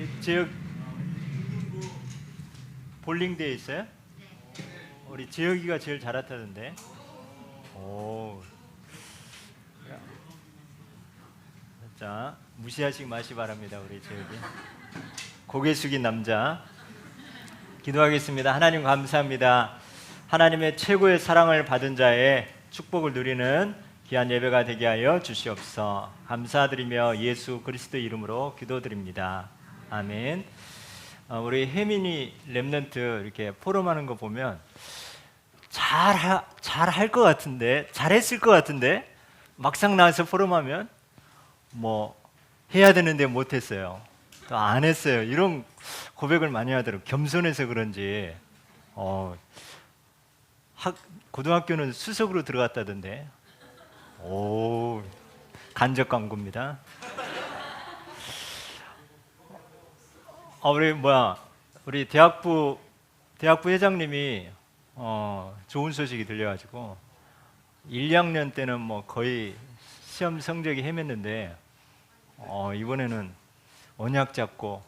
우리 지역 볼링대회 있어요? 우리 지역이가 제일 잘했다던데. 오. 자, 무시하시기 마시 바랍니다, 우리 지역이. 고개 숙인 남자. 기도하겠습니다. 하나님 감사합니다. 하나님의 최고의 사랑을 받은 자의 축복을 누리는 귀한 예배가 되게 하여 주시옵소서. 감사드리며 예수 그리스도 이름으로 기도드립니다. 아멘. 우리 혜민이 랩런트 이렇게 포럼하는 거 보면 잘할 것 같은데, 잘했을 것 같은데 막상 나와서 포럼하면 뭐 해야 되는데 못했어요. 또 안 했어요. 이런 고백을 많이 하더라고요. 겸손해서 그런지 고등학교는 수석으로 들어갔다던데. 오, 간접 광고입니다. 우리 대학부 회장님이 좋은 소식이 들려가지고 1, 2학년 때는 뭐 거의 시험 성적이 헤맸는데 이번에는 언약 잡고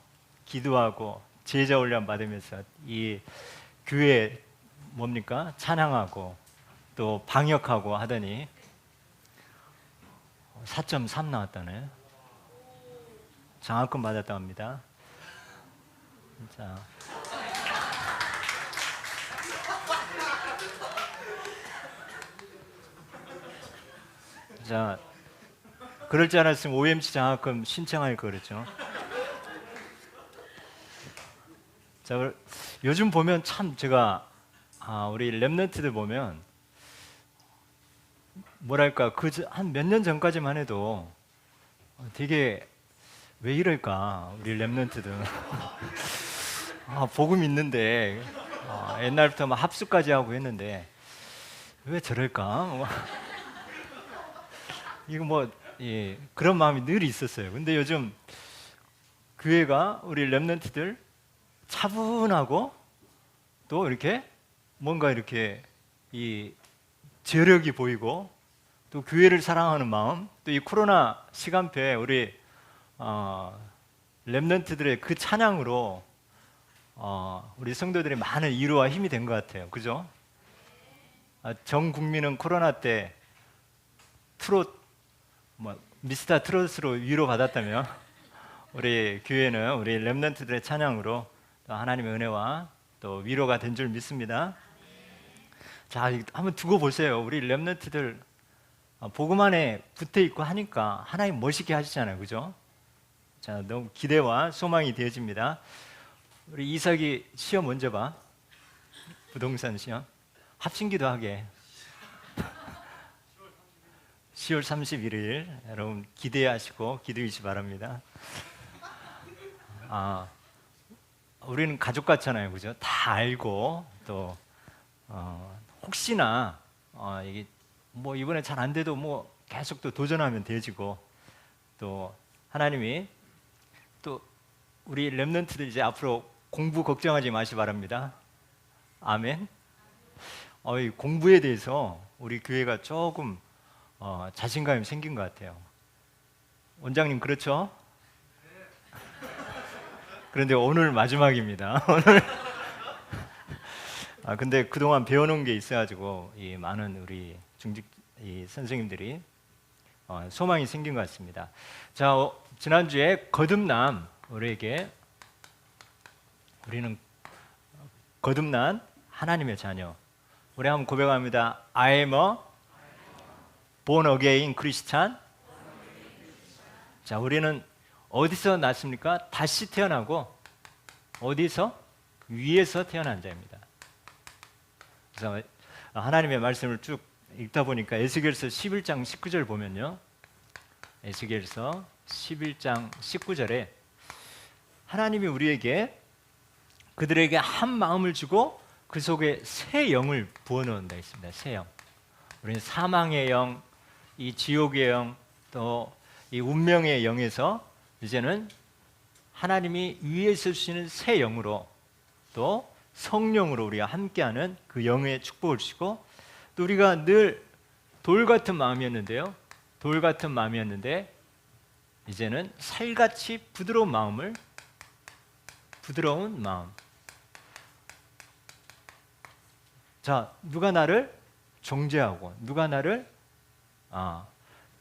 기도하고 제자 훈련 받으면서 이 교회 뭡니까? 찬양하고 또 방역하고 하더니 4.3 나왔다네. 장학금 받았다고 합니다. 자, 그럴 줄 알았으면 OMC 장학금 신청할 거 그랬죠. 자, 요즘 보면 참 제가 우리 랩런트들 보면 뭐랄까 한 몇 년 전까지만 해도 되게 왜 이럴까 우리 랩런트들 복음 있는데 옛날부터 막 합수까지 하고 했는데 왜 저럴까? 이거 그런 마음이 늘 있었어요. 근데 요즘 교회가 우리 랩런트들 차분하고 또 이렇게 뭔가 이렇게 이 저력이 보이고 또 교회를 사랑하는 마음, 또 이 코로나 시간표에 우리 랩런트들의 그 찬양으로 우리 성도들이 많은 위로와 힘이 된 것 같아요. 그죠? 전 국민은 코로나 때 트롯 미스터 트롯으로 위로받았다면 우리 교회는 우리 랩런트들의 찬양으로 또 하나님의 은혜와 또 위로가 된 줄 믿습니다. 자, 한번 두고 보세요. 우리 랩런트들 복음 안에 붙어 있고 하니까 하나님 멋있게 하시잖아요. 그죠? 자, 너무 기대와 소망이 되어집니다. 우리 이삭이 시험 언제 봐? 부동산 시험? 합신기도 하게 10월 31일 여러분 기대하시고 기도하시기 바랍니다. 우리는 가족 같잖아요. 그죠? 다 알고 또 혹시나 이게 이번에 잘 안 돼도 계속 또 도전하면 되지고 또 하나님이 또 우리 랩런트들 이제 앞으로 공부 걱정하지 마시 바랍니다. 아멘. 이 공부에 대해서 우리 교회가 조금 자신감이 생긴 것 같아요. 원장님 그렇죠? 그런데 오늘 마지막입니다. 오늘 근데 그동안 배워놓은 게 있어가지고 이 많은 우리 중직 선생님들이 소망이 생긴 것 같습니다. 자, 지난주에 거듭남 우리는 거듭난 하나님의 자녀. 우리 한번 고백합니다. I am a born again Christian. 자, 우리는 어디서 났습니까? 다시 태어나고 어디서? 위에서 태어난 자입니다. 그래서 하나님의 말씀을 쭉 읽다 보니까 에스겔서 11장 19절 보면요. 에스겔서 11장 19절에 하나님이 우리에게 그들에게 한 마음을 주고 그 속에 새 영을 부어넣는다 했습니다. 새 영. 우리는 사망의 영, 이 지옥의 영, 또 이 운명의 영에서 이제는 하나님이 위에서 주시는 새 영으로 또 성령으로 우리가 함께하는 그 영의 축복을 주시고 또 우리가 늘 돌 같은 마음이었는데요. 돌 같은 마음이었는데 이제는 살같이 부드러운 마음을 부드러운 마음. 자, 누가 나를 정죄하고 누가 나를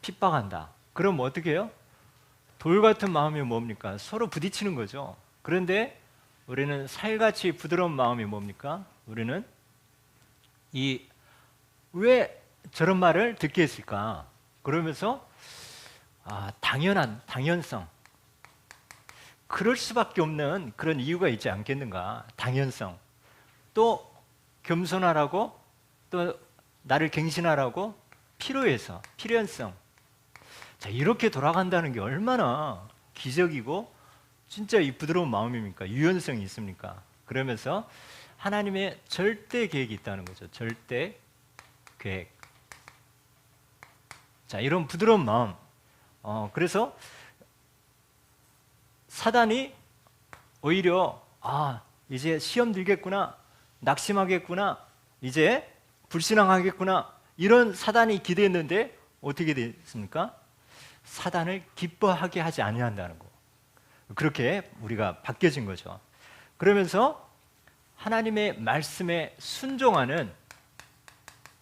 핍박한다. 그럼 어떻게 해요? 돌 같은 마음이 뭡니까? 서로 부딪히는 거죠. 그런데 우리는 살같이 부드러운 마음이 뭡니까? 우리는 왜 저런 말을 듣게 했을까? 그러면서 당연성. 그럴 수밖에 없는 그런 이유가 있지 않겠는가? 당연성. 또 겸손하라고, 또 나를 갱신하라고, 필연성. 자, 이렇게 돌아간다는 게 얼마나 기적이고 진짜 이 부드러운 마음입니까? 유연성이 있습니까? 그러면서 하나님의 절대 계획이 있다는 거죠. 절대 계획. 자, 이런 부드러운 마음. 그래서 사단이 오히려 이제 시험 들겠구나, 낙심하겠구나, 이제 불신앙하겠구나, 이런 사단이 기대했는데 어떻게 됐습니까? 사단을 기뻐하게 하지 아니한다는 거. 그렇게 우리가 바뀌어진 거죠. 그러면서 하나님의 말씀에 순종하는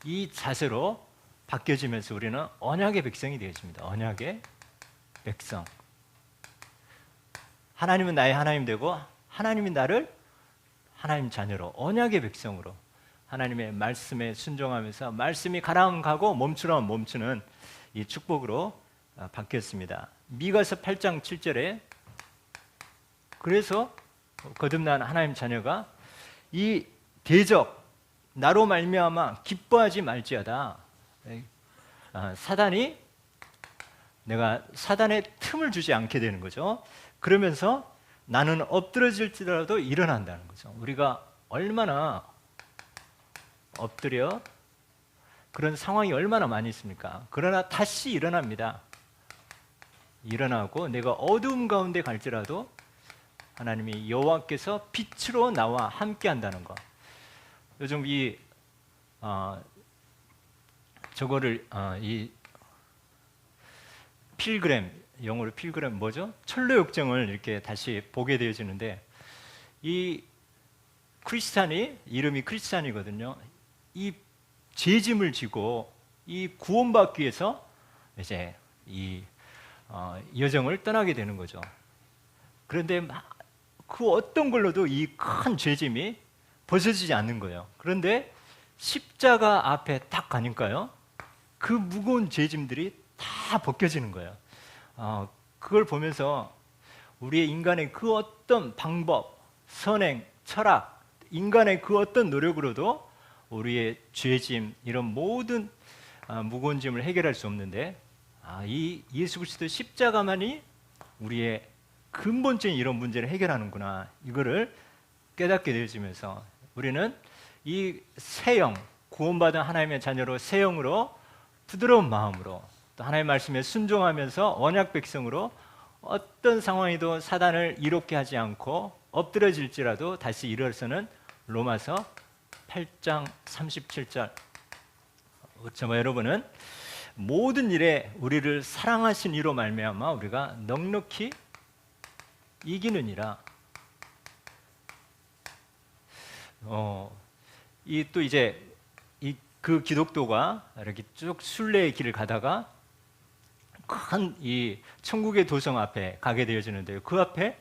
이 자세로 바뀌어지면서 우리는 언약의 백성이 되어집니다. 언약의 백성. 하나님은 나의 하나님 되고 하나님이 나를 하나님 자녀로, 언약의 백성으로 하나님의 말씀에 순종하면서 말씀이 가라면 가고 멈추라면 멈추는 이 축복으로 바뀌었습니다. 미가서 8장 7절에 그래서 거듭난 하나님 자녀가 이 대적 나로 말미암아 기뻐하지 말지어다. 내가 사단에 틈을 주지 않게 되는 거죠. 그러면서 나는 엎드러질지라도 일어난다는 거죠. 우리가 얼마나 엎드려 그런 상황이 얼마나 많이 있습니까? 그러나 다시 일어납니다. 일어나고 내가 어두움 가운데 갈지라도 하나님이 여호와께서 빛으로 나와 함께 한다는 것. 요즘 이 필그램, 영어로 필그램 뭐죠? 철로 역정을 이렇게 다시 보게 되어지는데 이 크리스찬이 이름이 크리스찬이거든요. 이 죄짐을 지고 이 구원받기 위해서 이제 이 여정을 떠나게 되는 거죠. 그런데 그 어떤 걸로도 이 큰 죄짐이 벗어지지 않는 거예요. 그런데 십자가 앞에 딱 가니까요, 그 무거운 죄짐들이 다 벗겨지는 거예요. 그걸 보면서 우리의 인간의 그 어떤 방법, 선행, 철학, 인간의 그 어떤 노력으로도 우리의 죄짐, 이런 모든 무거운 짐을 해결할 수 없는데 이 예수 그리스도 십자가만이 우리의 근본적인 이런 문제를 해결하는구나, 이거를 깨닫게 되어지면서 우리는 이 새영, 구원받은 하나님의 자녀로 새영으로 부드러운 마음으로 또 하나님의 말씀에 순종하면서 언약 백성으로 어떤 상황에도 사단을 이롭게 하지 않고 엎드러질지라도 다시 일어서는 로마서 8장 37절. 저와 여러분은 모든 일에 우리를 사랑하신 이로 말미암아 우리가 넉넉히 이기느니라. 또 이제 그 기독도가 이렇게 쭉 순례의 길을 가다가 큰 이 천국의 도성 앞에 가게 되어지는데요. 그 앞에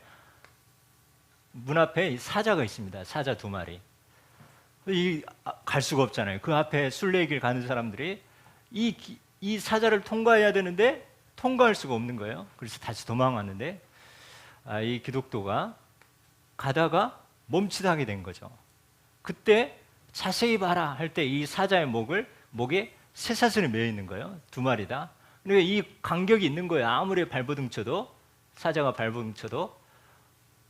문 앞에 이 사자가 있습니다. 사자 2마리. 갈 수가 없잖아요. 그 앞에 순례의 길 가는 사람들이 이 사자를 통과해야 되는데 통과할 수가 없는 거예요. 그래서 다시 도망왔는데 이 기독도가 가다가 멈칫하게 된 거죠. 그때 자세히 봐라 할 때 이 사자의 목에 쇠사슬이 매여 있는 거예요. 2마리 다. 그러니까 이 간격이 있는 거예요. 아무리 발버둥 쳐도, 사자가 발버둥 쳐도.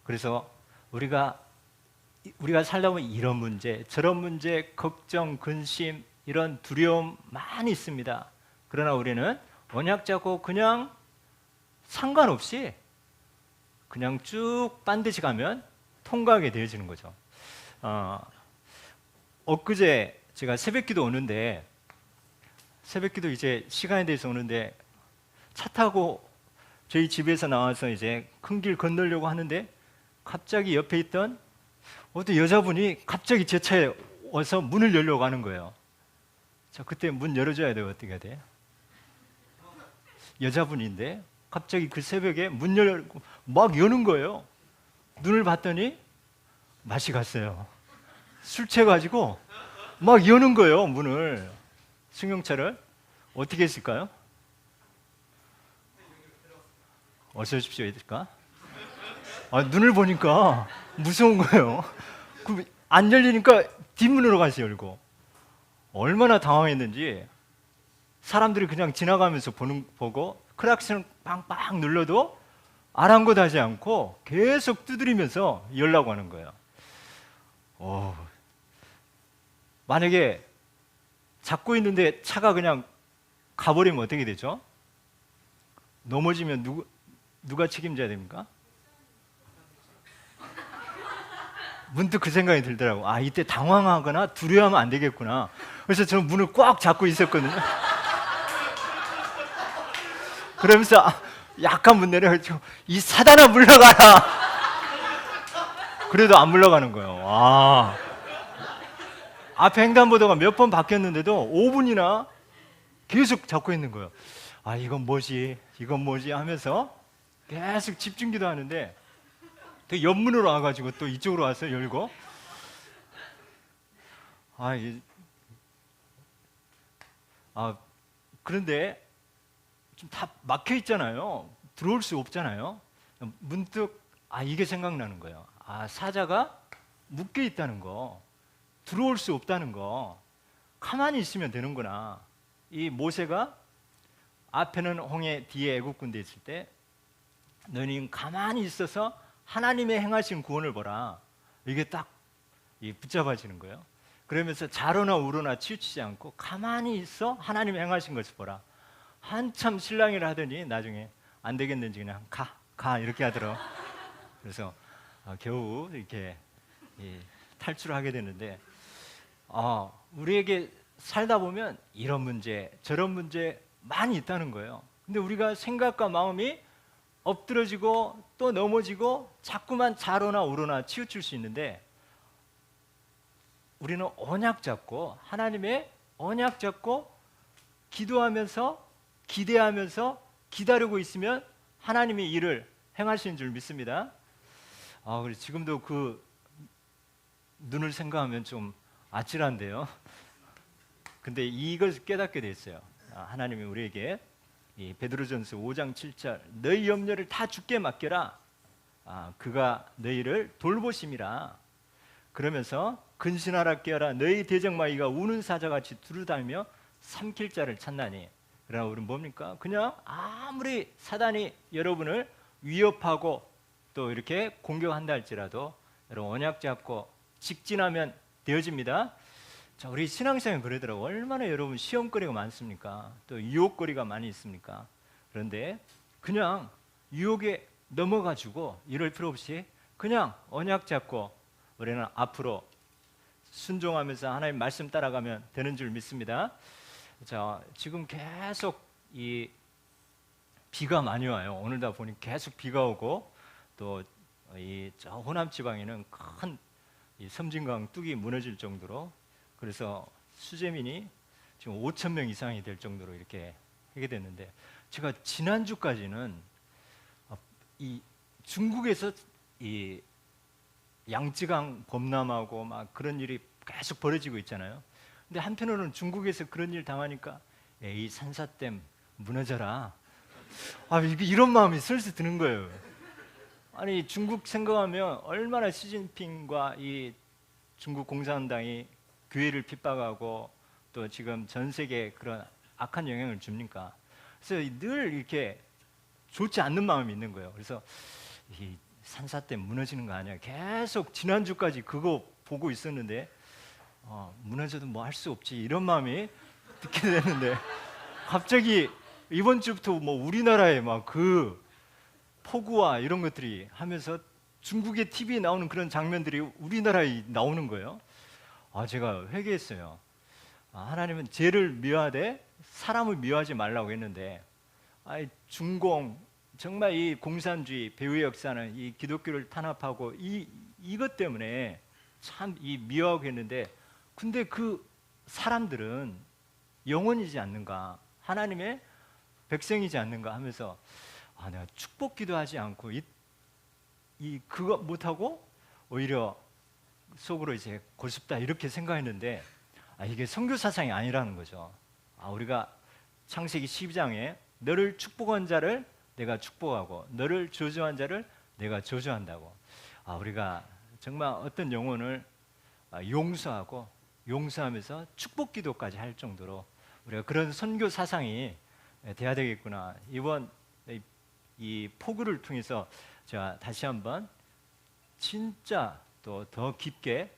그래서 우리가 살다 보면 이런 문제, 저런 문제, 걱정, 근심, 이런 두려움 많이 있습니다. 그러나 우리는 언약 잡고 그냥 상관없이 그냥 쭉 반드시 가면 통과하게 되어지는 거죠. 엊그제 제가 새벽기도 오는데, 새벽기도 이제 시간에 대해서 오는데 차 타고 저희 집에서 나와서 이제 큰 길 건너려고 하는데 갑자기 옆에 있던 어떤 여자분이 갑자기 제 차에 와서 문을 열려고 하는 거예요. 자, 그때 문 열어줘야 돼요. 어떻게 해야 돼요? 여자분인데 갑자기 그 새벽에 문 열고 막 여는 거예요. 눈을 봤더니 맛이 갔어요. 술 취해가지고 막 여는 거예요. 문을. 승용차를 어떻게 했을까요? 어서 오십시오 했을까? 눈을 보니까 무서운 거예요. 안 열리니까 뒷문으로 가서 열고, 얼마나 당황했는지 사람들이 그냥 지나가면서 보고 크락션 빵빵 눌러도 아랑곳하지 않고 계속 두드리면서 열라고 하는 거예요. 만약에 잡고 있는데 차가 그냥 가버리면 어떻게 되죠? 넘어지면 누가 책임져야 됩니까? 문득 그 생각이 들더라고. 이때 당황하거나 두려워하면 안 되겠구나. 그래서 저는 문을 꽉 잡고 있었거든요. 그러면서 약간 문 내려가지고 이 사단아 물러가라. 그래도 안 물러가는 거예요. 앞에 횡단보도가 몇 번 바뀌었는데도 5분이나 계속 잡고 있는 거예요. 이건 뭐지 하면서 계속 집중기도 하는데 또 옆문으로 와가지고 또 이쪽으로 와서 열고, 그런데 좀 다 막혀 있잖아요. 들어올 수 없잖아요. 문득 이게 생각나는 거예요. 사자가 묶여 있다는 거, 들어올 수 없다는 거, 가만히 있으면 되는구나. 이 모세가 앞에는 홍해, 뒤에 애굽 군대 있을 때 너희는 가만히 있어서 하나님의 행하신 구원을 보라. 이게 딱 붙잡아지는 거예요. 그러면서 자로나 우로나 치우치지 않고 가만히 있어 하나님의 행하신 것을 보라. 한참 실랑이를 하더니 나중에 안 되겠는지 그냥 가 이렇게 하더라고. 그래서 겨우 이렇게 탈출을 하게 되는데, 우리에게 살다 보면 이런 문제 저런 문제 많이 있다는 거예요. 근데 우리가 생각과 마음이 엎드러지고 또 넘어지고 자꾸만 자로나 우로나 치우칠 수 있는데, 우리는 언약 잡고 하나님의 언약 잡고 기도하면서 기대하면서 기다리고 있으면 하나님이 일을 행하시는 줄 믿습니다. 그래서 지금도 그 눈을 생각하면 좀 아찔한데요. 근데 이걸 깨닫게 됐어요. 하나님이 우리에게 이 베드로전서 5장 7절 너희 염려를 다 주께 맡겨라. 그가 너희를 돌보심이라. 그러면서 근신하라 깨어라. 너희 대적마귀가 우는 사자같이 두루다니며 삼킬 자를 찾나니. 그러나 우리는 뭡니까? 그냥 아무리 사단이 여러분을 위협하고 또 이렇게 공격한다 할지라도 여러분 언약 잡고 직진하면 되어집니다. 자, 우리 신앙생활 그러더라고요. 얼마나 여러분 시험거리가 많습니까? 또 유혹거리가 많이 있습니까? 그런데 그냥 유혹에 넘어가지고 이럴 필요 없이 그냥 언약 잡고 우리는 앞으로 순종하면서 하나님 말씀 따라가면 되는 줄 믿습니다. 자, 지금 계속 이 비가 많이 와요. 오늘다 보니 계속 비가 오고 또 이 호남 지방에는 큰 이 섬진강 뚝이 무너질 정도로, 그래서 수재민이 지금 5천 명 이상이 될 정도로 이렇게 하게 됐는데, 제가 지난주까지는 이 중국에서 이 양쯔강 범람하고 막 그런 일이 계속 벌어지고 있잖아요. 근데 한편으로는 중국에서 그런 일 당하니까 이 산사댐 무너져라. 이런 마음이 슬슬 드는 거예요. 아니 중국 생각하면 얼마나 시진핑과 이 중국 공산당이 교회를 핍박하고 또 지금 전 세계에 그런 악한 영향을 줍니까? 그래서 늘 이렇게 좋지 않는 마음이 있는 거예요. 그래서 이 산사댐 무너지는 거 아니야? 계속 지난주까지 그거 보고 있었는데 무너져도 뭐 할 수 없지 이런 마음이 듣게 되는데, 갑자기 이번 주부터 뭐 우리나라에 막 그 폭우와 이런 것들이 하면서 중국의 TV에 나오는 그런 장면들이 우리나라에 나오는 거예요. 제가 회개했어요. 하나님은 죄를 미워하되 사람을 미워하지 말라고 했는데, 중공 정말 이 공산주의 배후의 역사는 이 기독교를 탄압하고 이것 때문에 참 이 미워하고 했는데, 근데 그 사람들은 영혼이지 않는가, 하나님의 백성이지 않는가 하면서 내가 축복 기도하지 않고 그거 못하고 오히려 속으로 이제 골습다 이렇게 생각했는데, 이게 선교 사상이 아니라는 거죠. 우리가 창세기 12장에 너를 축복한 자를 내가 축복하고 너를 저주한 자를 내가 저주한다고. 우리가 정말 어떤 영혼을 용서하고 용서하면서 축복 기도까지 할 정도로 우리가 그런 선교 사상이 돼야 되겠구나. 이번 이 포교를 통해서 제가 다시 한번 진짜 또 더 깊게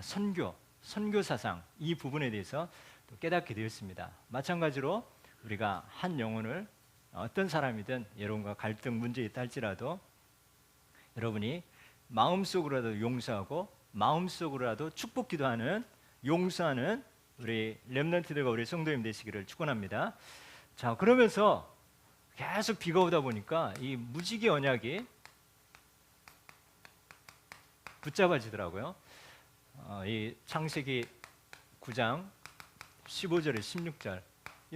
선교 사상 이 부분에 대해서 또 깨닫게 되었습니다. 마찬가지로 우리가 한 영혼을 어떤 사람이든 여러분과 갈등 문제 있다 할지라도 여러분이 마음속으로라도 용서하고 마음속으로라도 축복 기도하는, 용서하는 우리 렘넌트들과 우리 성도님 되시기를 축원합니다. 자, 그러면서 계속 비가 오다 보니까 이 무지개 언약이 붙잡아지더라고요. 이 창세기 9장 15절에 16절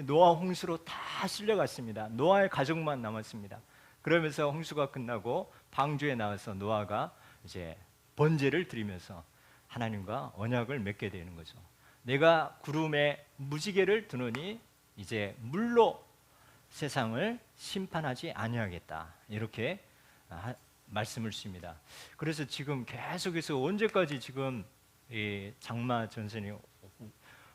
노아 홍수로 다 실려갔습니다. 노아의 가족만 남았습니다. 그러면서 홍수가 끝나고 방주에 나와서 노아가 이제 번제를 드리면서 하나님과 언약을 맺게 되는 거죠. 내가 구름에 무지개를 두노니 이제 물로 세상을 심판하지 아니하겠다, 이렇게 말씀을 주십니다. 그래서 지금 계속해서 언제까지 지금 이 장마 전선이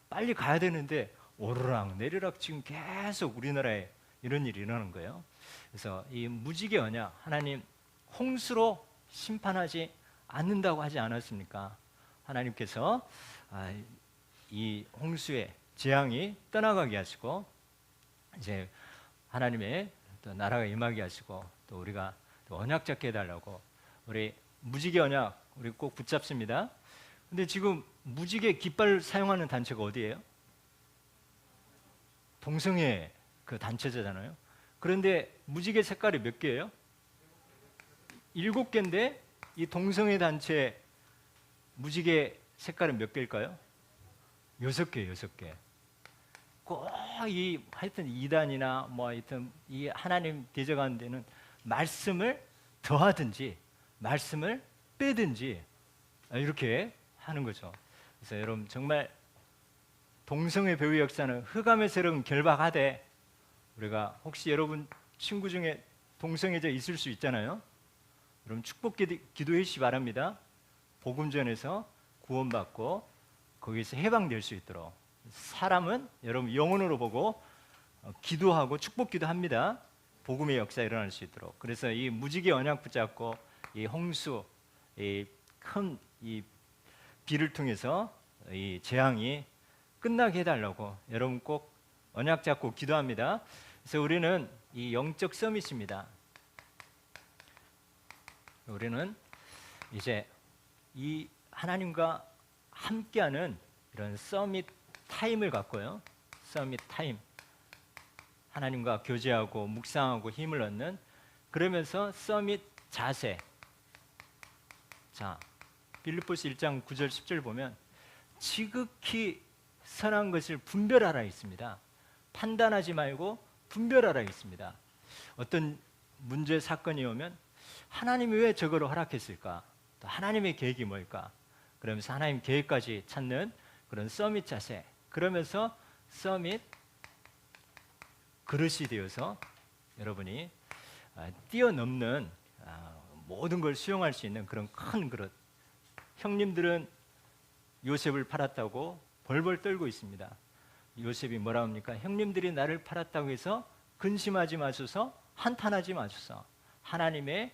빨리 가야 되는데 오르락 내리락 지금 계속 우리나라에 이런 일이 일어나는 거예요. 그래서 이 무지개 언약, 하나님 홍수로 심판하지 않는다고 하지 않았습니까? 하나님께서 이 홍수의 재앙이 떠나가게 하시고 이제 하나님의 또 나라가 임하게 하시고 또 우리가 또 언약 잡게 해달라고, 우리 무지개 언약 우리 꼭 붙잡습니다. 근데 지금 무지개 깃발 사용하는 단체가 어디예요? 동성애 그 단체잖아요. 그런데 무지개 색깔이 몇 개예요? 7개인데 이 동성애 단체 무지개 색깔은 몇 개일까요? 6개, 6개. 꼭 하여튼 이단이나 뭐 하여튼 이 하나님 대적하는 데는 말씀을 더하든지 말씀을 빼든지 이렇게 하는 거죠. 그래서 여러분 정말 동성애 배후의 역사는 흑암의 세력은 결박하되, 우리가 혹시 여러분 친구 중에 동성애자 있을 수 있잖아요. 여러분 축복 기도해 주시기 바랍니다. 복음 전에서 구원받고 거기서 해방될 수 있도록. 사람은 여러분 영혼으로 보고 기도하고 축복 기도합니다. 복음의 역사 일어날 수 있도록. 그래서 이 무지개 언약 붙잡고 이 홍수, 이 큰 이 비를 통해서 이 재앙이 끝나게 해달라고 여러분 꼭 언약 잡고 기도합니다. 그래서 우리는 이 영적 서밋입니다. 우리는 이제 이 하나님과 함께하는 이런 서밋 타임을 갖고요. 서밋 타임. 하나님과 교제하고 묵상하고 힘을 얻는, 그러면서 서밋 자세. 자, 빌립보서 1장 9절 10절 보면 지극히 선한 것을 분별하라 있습니다. 판단하지 말고 분별하라 있습니다. 어떤 문제 사건이 오면 하나님이 왜 저거를 허락했을까? 또 하나님의 계획이 뭘까? 그러면서 하나님 계획까지 찾는 그런 서밋 자세. 그러면서 서밋 그릇이 되어서 여러분이 뛰어넘는 모든 걸 수용할 수 있는 그런 큰 그릇. 형님들은 요셉을 팔았다고 벌벌 떨고 있습니다. 요셉이 뭐라 합니까? 형님들이 나를 팔았다고 해서 근심하지 마소서, 한탄하지 마소서. 하나님의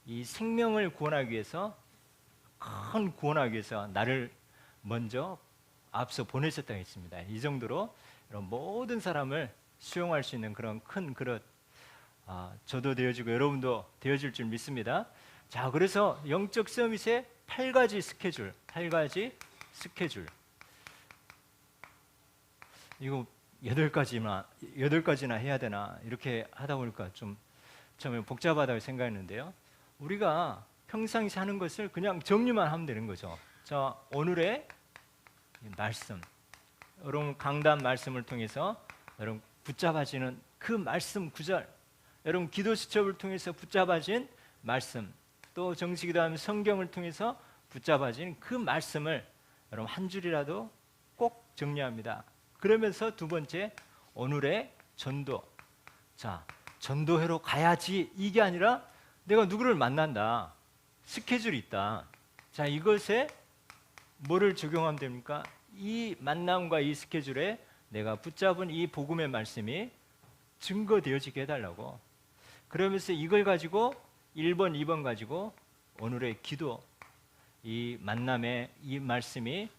이 생명을 구원하기 위해서, 큰 구원하기 위해서 나를 먼저 앞서 보내셨다고 했습니다. 이 정도로 이런 모든 사람을 수용할 수 있는 그런 큰 그릇, 저도 되어지고 여러분도 되어질 줄 믿습니다. 자, 그래서 영적 서밋의 8가지 스케줄, 8가지 스케줄. 이거 8가지나 해야 되나 이렇게 하다 보니까 좀 처음에 복잡하다고 생각했는데요. 우리가 평상시 하는 것을 그냥 정리만 하면 되는 거죠. 자, 오늘의 말씀. 여러분 강단 말씀을 통해서 여러분 붙잡아지는 그 말씀 구절, 여러분 기도 수첩을 통해서 붙잡아진 말씀, 또 정식기도하면 성경을 통해서 붙잡아진 그 말씀을 여러분 한 줄이라도 꼭 정리합니다. 그러면서 두 번째, 오늘의 전도. 자, 전도회로 가야지 이게 아니라 내가 누구를 만난다, 스케줄이 있다. 자, 이것에 뭐를 적용하면 됩니까? 이 만남과 이 스케줄에 내가 붙잡은 이 복음의 말씀이 증거되어지게 해달라고. 그러면서 이걸 가지고 1번, 2번 가지고 오늘의 기도, 이 만남의 이 말씀이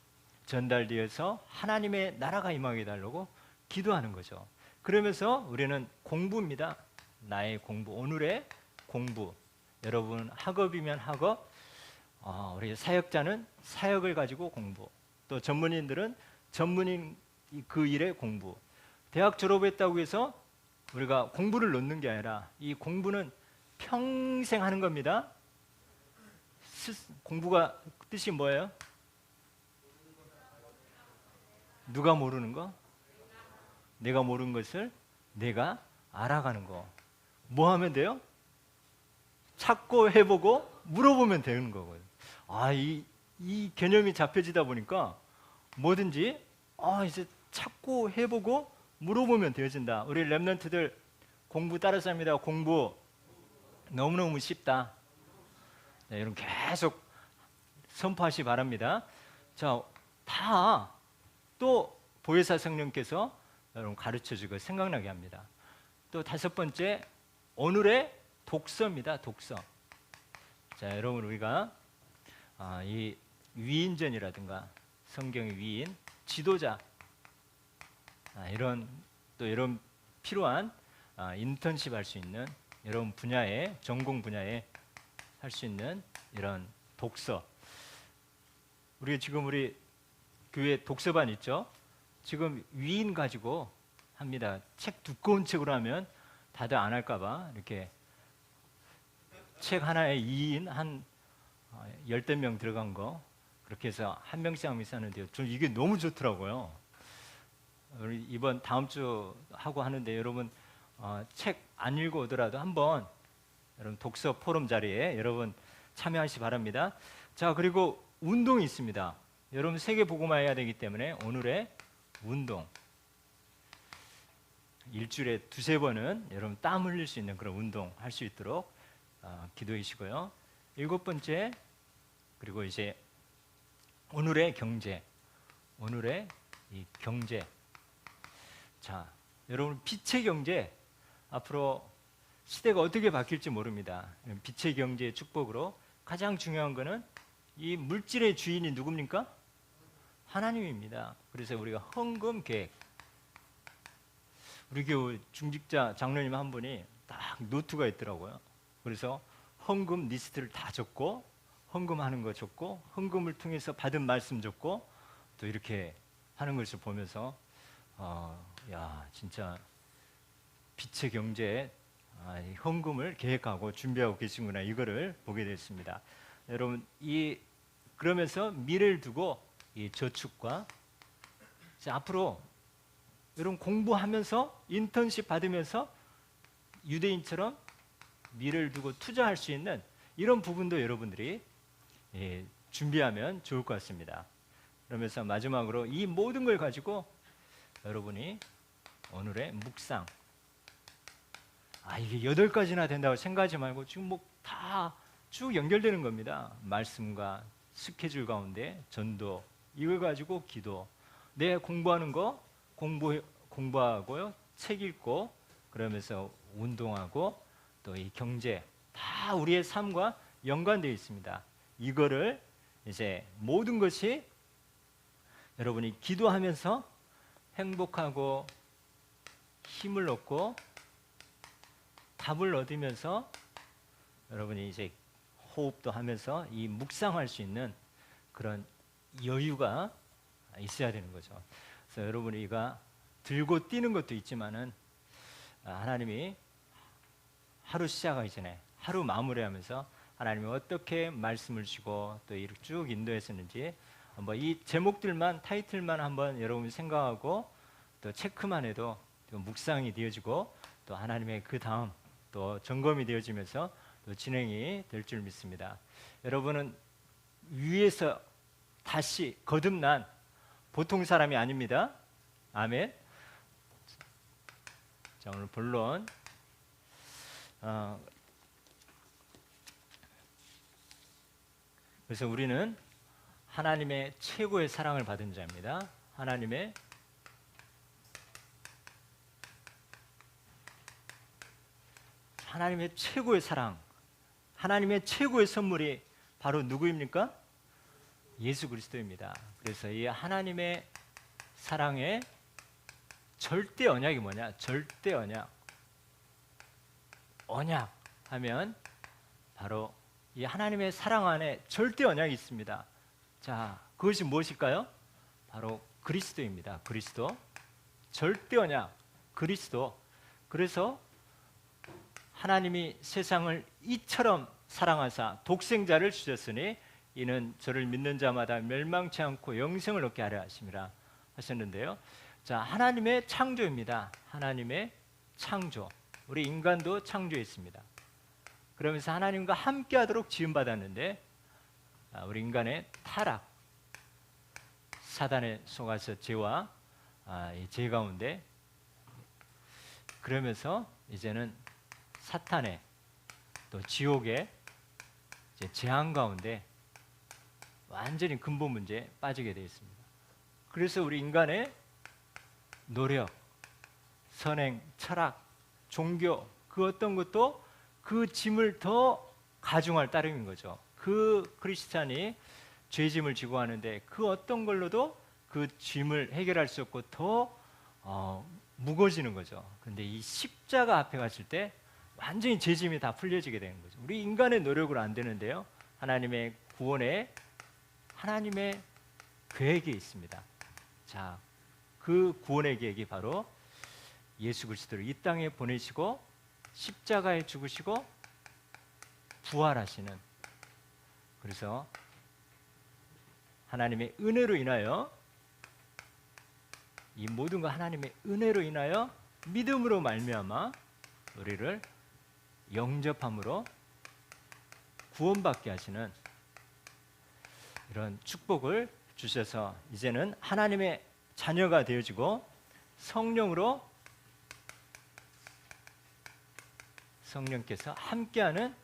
전달되어서 하나님의 나라가 임하게 해달라고 기도하는 거죠. 그러면서 우리는 공부입니다. 나의 공부, 오늘의 공부. 여러분 학업이면 학업, 우리 사역자는 사역을 가지고 공부, 또 전문인들은 전문인 그 일의 공부. 대학 졸업했다고 해서 우리가 공부를 놓는 게 아니라 이 공부는 평생 하는 겁니다. 공부가 뜻이 뭐예요? 누가 모르는 거? 내가 모르는 것을 내가 알아가는 거. 뭐 하면 돼요? 찾고 해보고 물어보면 되는 거거든요. 이 개념이 잡혀지다 보니까 뭐든지 이제 찾고 해보고 물어보면 되어진다. 우리 랩런트들 공부 따라서 합니다. 공부 너무너무 쉽다. 네, 여러분 계속 선포하시 바랍니다. 자, 다 또 보혜사 성령께서 여러분 가르쳐주고 생각나게 합니다. 또 다섯 번째, 오늘의 독서입니다. 독서. 자, 여러분 우리가 이 위인전이라든가 성경의 위인, 지도자, 이런 필요한 인턴십 할 수 있는 여러분 분야에, 전공 분야에 할 수 있는 이런 독서. 우리 교회 독서반 있죠? 지금 위인 가지고 합니다. 책 두꺼운 책으로 하면 다들 안 할까봐 이렇게 책 하나에 2인 한 10대 명 들어간 거 그렇게 해서 한 명씩 하면서 하는데요. 저는 이게 너무 좋더라고요. 우리 이번 다음 주 하고 하는데 여러분 책 안 읽어 오더라도 한번 여러분 독서 포럼 자리에 여러분 참여하시 바랍니다. 자, 그리고 운동이 있습니다. 여러분 세계 복음화해야 되기 때문에 오늘의 운동, 일주일에 두세 번은 여러분 땀 흘릴 수 있는 그런 운동 할 수 있도록 기도해 주시고요. 일곱 번째, 그리고 이제 오늘의 경제, 오늘의 이 경제. 자, 여러분 빛의 경제, 앞으로 시대가 어떻게 바뀔지 모릅니다. 빛의 경제의 축복으로 가장 중요한 거는 이 물질의 주인이 누굽니까? 하나님입니다. 그래서 우리가 헌금 계획, 우리 교회 중직자 장로님 한 분이 딱 노트가 있더라고요. 그래서 헌금 리스트를 다 적고 헌금하는 거 적고 헌금을 통해서 받은 말씀 적고 또 이렇게 하는 것을 보면서 야, 진짜 빛의 경제에 헌금을 계획하고 준비하고 계시구나, 이거를 보게 됐습니다. 여러분 그러면서 미래를 두고 이 저축과 앞으로 여러분 공부하면서 인턴십 받으면서 유대인처럼 미래를 두고 투자할 수 있는 이런 부분도 여러분들이 준비하면 좋을 것 같습니다. 그러면서 마지막으로 이 모든 걸 가지고 여러분이 오늘의 묵상, 이게 8가지나 된다고 생각하지 말고 지금 뭐 다 쭉 연결되는 겁니다. 말씀과 스케줄 가운데 전도, 이걸 가지고 기도, 내 공부하는 거 공부하고요, 책 읽고, 그러면서 운동하고, 또 이 경제, 다 우리의 삶과 연관되어 있습니다. 이거를 이제 모든 것이 여러분이 기도하면서 행복하고 힘을 얻고 답을 얻으면서 여러분이 이제 호흡도 하면서 이 묵상할 수 있는 그런 여유가 있어야 되는 거죠. 그래서 여러분이가 들고 뛰는 것도 있지만은 하나님이 하루 시작하기 전에 하루 마무리하면서 하나님이 어떻게 말씀을 주시고 또 이렇게 쭉 인도했었는지 한번 이 제목들만 타이틀만 한번 여러분이 생각하고 또 체크만 해도 또 묵상이 되어지고 또 하나님의 그 다음 또 점검이 되어지면서 또 진행이 될 줄 믿습니다. 여러분은 위에서 다시 거듭난 보통 사람이 아닙니다. 아멘. 자, 오늘 본론 그래서 우리는 하나님의 최고의 사랑을 받은 자입니다. 하나님의 최고의 사랑, 하나님의 최고의 선물이 바로 누구입니까? 예수 그리스도입니다. 그래서 이 하나님의 사랑의 절대 언약이 뭐냐? 절대 언약. 언약 하면 바로 이 하나님의 사랑 안에 절대 언약이 있습니다. 자, 그것이 무엇일까요? 바로 그리스도입니다. 그리스도. 절대 언약, 그리스도. 그래서 하나님이 세상을 이처럼 사랑하사 독생자를 주셨으니 이는 저를 믿는 자마다 멸망치 않고 영생을 얻게 하려 하심이라 하셨는데요. 자, 하나님의 창조입니다. 하나님의 창조. 우리 인간도 창조했습니다. 그러면서 하나님과 함께하도록 지음받았는데 우리 인간의 타락, 사단에 속아서 죄와 죄 가운데 그러면서 이제는 사탄의 또 지옥의 재앙 가운데 완전히 근본 문제에 빠지게 되어 있습니다. 그래서 우리 인간의 노력, 선행, 철학, 종교 그 어떤 것도 그 짐을 더 가중할 따름인 거죠. 그 크리스찬이 죄짐을 지고 하는데 그 어떤 걸로도 그 짐을 해결할 수 없고 더 무거워지는 거죠. 그런데 이 십자가 앞에 갔을 때 완전히 죄짐이 다 풀려지게 되는 거죠. 우리 인간의 노력으로 안 되는데요. 하나님의 구원에 하나님의 계획이 있습니다. 자, 그 구원의 계획이 바로 예수 그리스도를 이 땅에 보내시고 십자가에 죽으시고 부활하시는, 그래서 하나님의 은혜로 인하여 이 모든 것 하나님의 은혜로 인하여 믿음으로 말미암아 우리를 영접함으로 구원받게 하시는 이런 축복을 주셔서 이제는 하나님의 자녀가 되어지고 성령께서 함께하는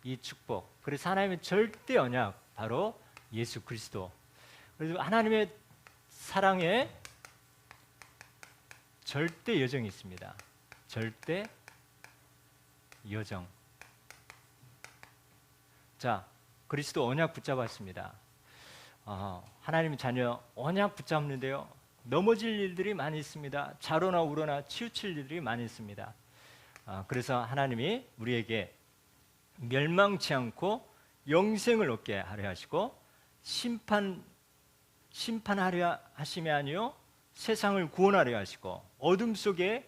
이 축복. 그래서 하나님의 절대 언약 바로 예수 그리스도. 그래서 하나님의 사랑에 절대 여정이 있습니다. 절대 여정. 자, 그리스도 언약 붙잡았습니다. 하나님의 자녀 언약 붙잡는데요, 넘어질 일들이 많이 있습니다. 자로나 우로나 치우칠 일들이 많이 있습니다. 그래서 하나님이 우리에게 멸망치 않고 영생을 얻게 하려 하시고 심판하려 하심이 아니요 세상을 구원하려 하시고 어둠 속에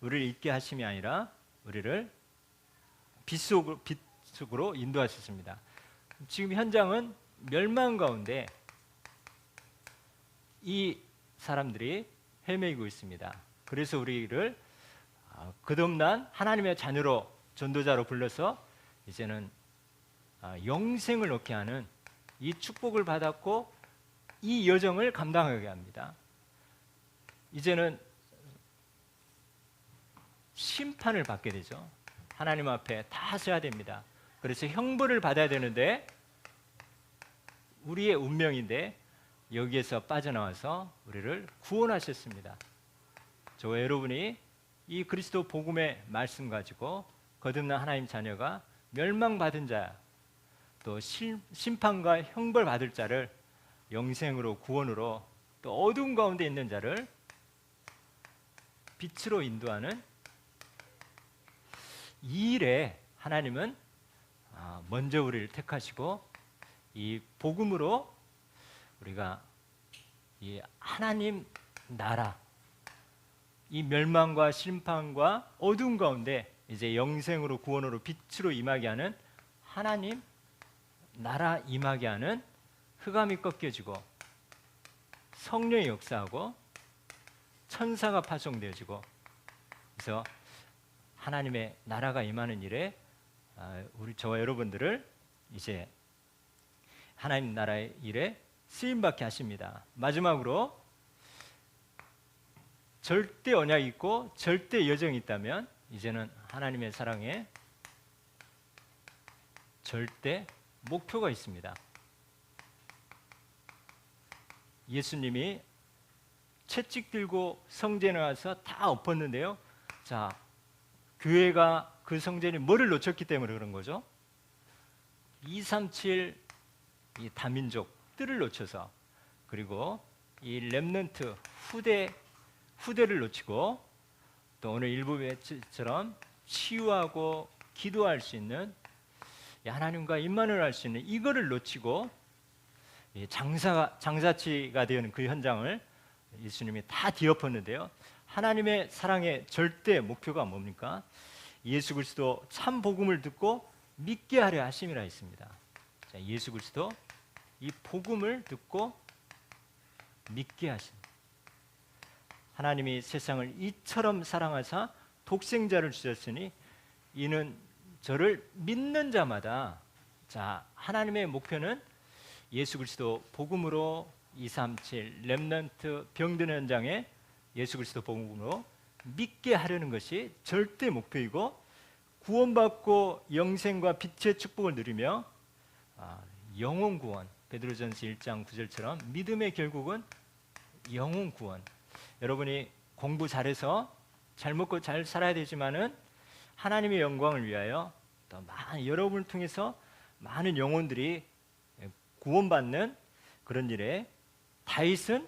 우리를 있게 하심이 아니라 우리를 빛 속으로 인도하셨습니다. 지금 현장은 멸망 가운데 이 사람들이 헤매고 있습니다. 그래서 우리를 거듭난 하나님의 자녀로 전도자로 불러서 이제는 영생을 얻게 하는 이 축복을 받았고 이 여정을 감당하게 합니다. 이제는 심판을 받게 되죠. 하나님 앞에 다 서야 됩니다. 그래서 형벌을 받아야 되는데 우리의 운명인데 여기에서 빠져나와서 우리를 구원하셨습니다. 저와 여러분이 이 그리스도 복음의 말씀 가지고 거듭난 하나님 자녀가 멸망받은 자, 또 심판과 형벌 받을 자를 영생으로 구원으로, 또 어두운 가운데 있는 자를 빛으로 인도하는 이 일에 하나님은 먼저 우리를 택하시고 이 복음으로 우리가 이 하나님 나라, 이 멸망과 심판과 어두운 가운데 이제 영생으로 구원으로 빛으로 임하게 하는 하나님 나라 임하게 하는 흑암이 꺾여지고 성령이 역사하고 천사가 파송되어지고 그래서 하나님의 나라가 임하는 일에 우리 저와 여러분들을 이제 하나님 나라의 일에 쓰임받게 하십니다. 마지막으로 절대 언약이 있고 절대 여정이 있다면 이제는 하나님의 사랑에 절대 목표가 있습니다. 예수님이 채찍 들고 성전에 와서 다 엎었는데요. 자, 교회가 그 성전이 뭐를 놓쳤기 때문에 그런 거죠? 237 이 다민족 뜰을 놓쳐서 그리고 이 렘넌트 후대를 놓치고 또 오늘 일부 배치처럼 치유하고 기도할 수 있는 하나님과 임만을 할 수 있는 이거를 놓치고 장사치가 되는 그 현장을 예수님이 다 뒤엎었는데요. 하나님의 사랑의 절대 목표가 뭡니까? 예수 그리스도 참 복음을 듣고 믿게 하려 하심이라 했습니다. 자, 예수 그리스도 이 복음을 듣고 믿게 하심. 하나님이 세상을 이처럼 사랑하사 독생자를 주셨으니 이는 저를 믿는 자마다 자, 하나님의 목표는 예수 그리스도 복음으로 237 렘넌트 병든 현장에 예수 그리스도 복음으로 믿게 하려는 것이 절대 목표이고 구원받고 영생과 빛의 축복을 누리며 영혼 구원 베드로전서 1장 9절처럼 믿음의 결국은 영혼 구원. 여러분이 공부 잘해서 잘 먹고 잘 살아야 되지만은 하나님의 영광을 위하여 또 여러분을 통해서 많은 영혼들이 구원받는 그런 일에 다윗은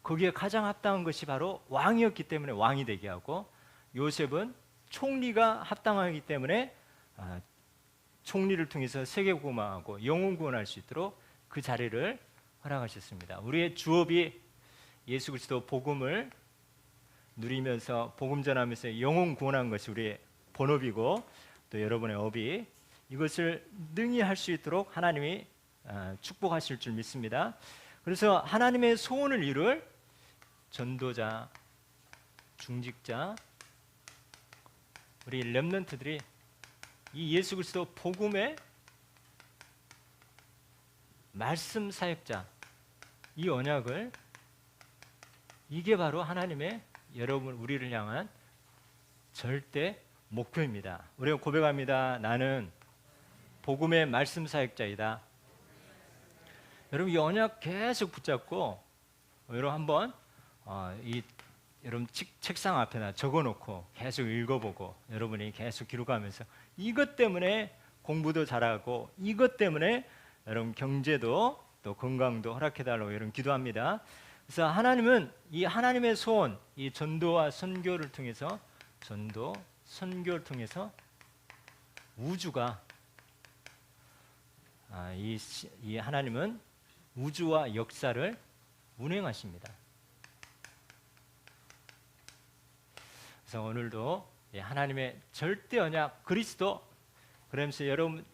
거기에 가장 합당한 것이 바로 왕이었기 때문에 왕이 되게 하고 요셉은 총리가 합당하기 때문에 총리를 통해서 세계 구원하고 영혼 구원할 수 있도록 그 자리를 허락하셨습니다. 우리의 주업이 예수 그리스도 복음을 누리면서 복음 전하면서 영혼 구원하는 것이 우리의 본업이고 또 여러분의 업이 이것을 능히 할 수 있도록 하나님이 축복하실 줄 믿습니다. 그래서 하나님의 소원을 이룰 전도자, 중직자, 우리 렘넌트들이 이 예수 그리스도 복음의 말씀 사역자, 이 언약을 이게 바로 하나님의 여러분 우리를 향한 절대 목표입니다. 우리가 고백합니다. 나는 복음의 말씀 사역자이다. 여러분 이 언약 계속 붙잡고 여러분 한번 여러분 책상 앞에나 적어놓고 계속 읽어보고 여러분이 계속 기록하면서 이것 때문에 공부도 잘하고 이것 때문에 여러분 경제도 또 건강도 허락해달라고 여러분 기도합니다. 그래서 하나님은 이 하나님의 소원, 이 전도와 선교를 통해서 우주가 이 하나님은 우주와 역사를 운행하십니다. 그래서 오늘도 하나님의 절대 언약 그리스도 그러면서 여러분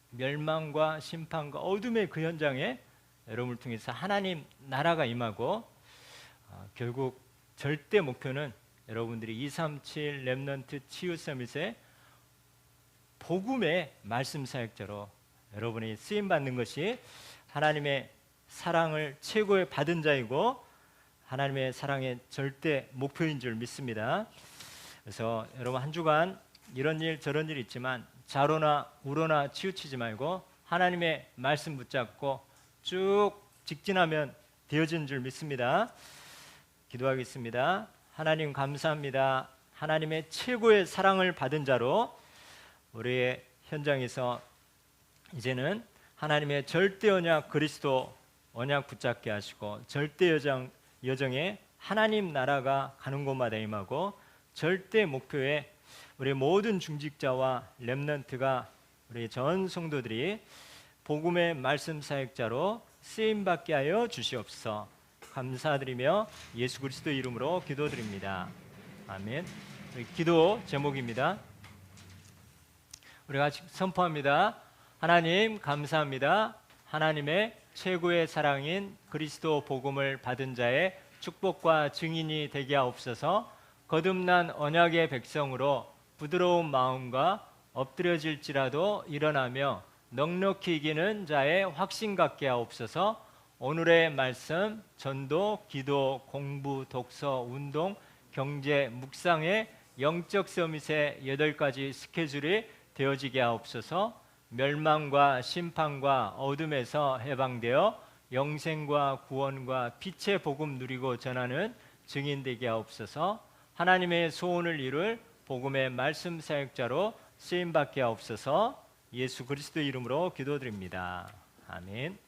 멸망과 심판과 어둠의 그 현장에 여러분을 통해서 하나님 나라가 임하고 결국 절대 목표는 여러분들이 237 렘넌트 치유 서밋의 복음의 말씀 사역자로 여러분이 쓰임 받는 것이 하나님의 사랑을 최고의 받은 자이고 하나님의 사랑의 절대 목표인 줄 믿습니다. 그래서 여러분 한 주간 이런 일 저런 일 있지만 좌로나 우로나 치우치지 말고 하나님의 말씀 붙잡고 쭉 직진하면 되어진 줄 믿습니다. 기도하겠습니다. 하나님 감사합니다. 하나님의 최고의 사랑을 받은 자로 우리의 현장에서 이제는 하나님의 절대 언약 그리스도 언약 붙잡게 하시고 절대 여정에 하나님 나라가 가는 곳마다 임하고 절대 목표에 우리 모든 중직자와 렘넌트가 우리 전 성도들이 복음의 말씀 사역자로 쓰임 받게 하여 주시옵소서. 감사드리며 예수 그리스도 이름으로 기도드립니다. 아멘. 우리 기도 제목입니다. 우리가 같이 선포합니다. 하나님 감사합니다. 하나님의 최고의 사랑인 그리스도 복음을 받은 자의 축복과 증인이 되게 하옵소서. 거듭난 언약의 백성으로 부드러운 마음과 엎드려질지라도 일어나며 넉넉히 이기는 자의 확신 갖게 하옵소서. 오늘의 말씀, 전도, 기도, 공부, 독서, 운동, 경제, 묵상의 영적 서밋의 8가지 스케줄이 되어지게 하옵소서. 멸망과 심판과 어둠에서 해방되어 영생과 구원과 빛의 복음 누리고 전하는 증인 되게 하옵소서. 하나님의 소원을 이룰 복음의 말씀 사역자로 쓰임 받게 하옵소서. 예수 그리스도 이름으로 기도드립니다. 아멘.